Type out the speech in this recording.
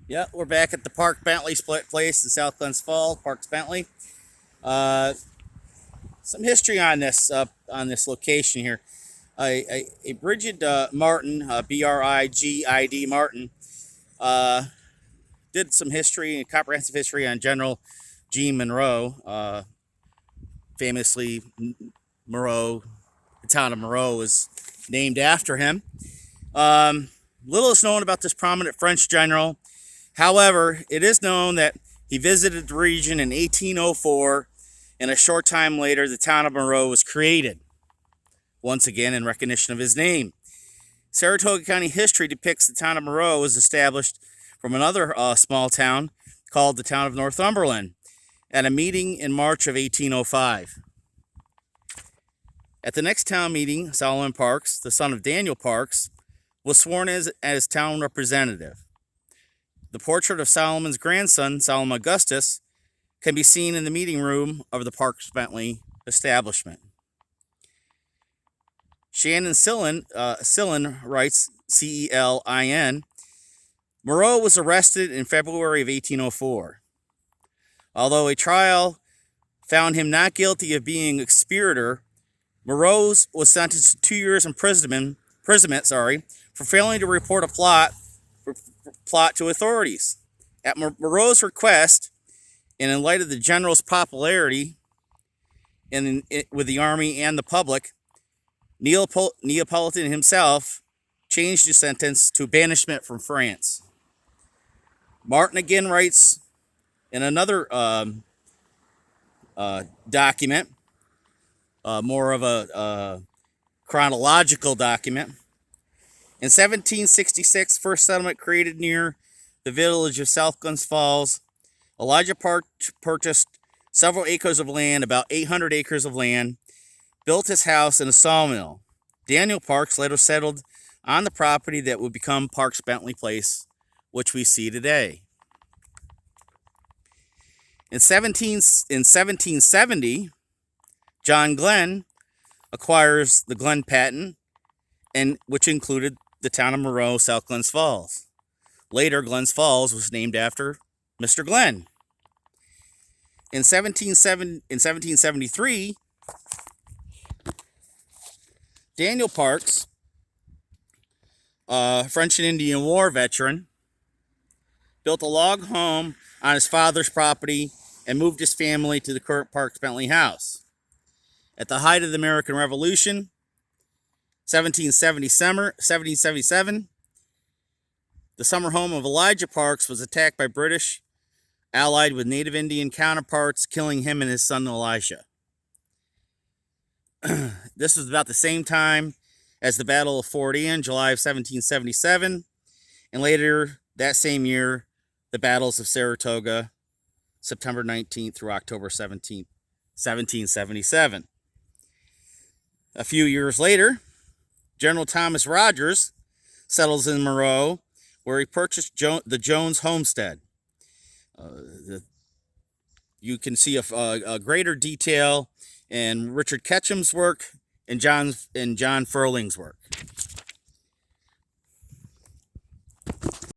Yeah, we're back at the Parks-Bentley split place in South Glens Falls, Parks-Bentley. Uh, some history on this location here. A Bridget Martin, Brigid Martin, uh, did some history, comprehensive history on General Jeanne Monroe. Famously, Moreau, the town of Moreau was named after him. Little is known about this prominent French general. However, it is known that he visited the region in 1804, and a short time later, the town of Moreau was created, once again in recognition of his name. Saratoga County history depicts the town of Moreau was established from another small town called the town of Northumberland at a meeting in March of 1805. At the next town meeting, Solomon Parks, the son of Daniel Parks, was sworn as town representative. The portrait of Solomon's grandson, Solomon Augustus, can be seen in the meeting room of the Parks-Bentley establishment. Shannon Sillin writes, Celin, Moreau was arrested in February of 1804. Although a trial found him not guilty of being a conspirator, Moreau was sentenced to 2 years imprisonment for failing to report a plot to authorities. At Moreau's request, and in light of the general's popularity with the army and the public, Neapolitan himself changed his sentence to banishment from France. Martin again writes in another document, more of a chronological document. In 1766, first settlement created near the village of South Glens Falls, Elijah purchased several acres of land, about 800 acres of land, built his house and a sawmill. Daniel Parks later settled on the property that would become Parks-Bentley Place, which we see today. In 1770, John Glen acquires the Glen patent, which included the town of Moreau, South Glens Falls. Later, Glens Falls was named after Mr. Glen. In 1773, Daniel Parks, French and Indian War veteran, built a log home on his father's property and moved his family to the current Parks-Bentley house. At the height of the American Revolution, 1777, the summer home of Elijah Parks was attacked by British, allied with native Indian counterparts, killing him and his son Elisha. This was about the same time as the Battle of Fort Anne, July of 1777, and later that same year, the battles of Saratoga, September 19th through October 17th, 1777. A few years later, General Thomas Rogers settles in Moreau, where he purchased the Jones homestead. You can see a greater detail in Richard Ketchum's work and John Furling's work.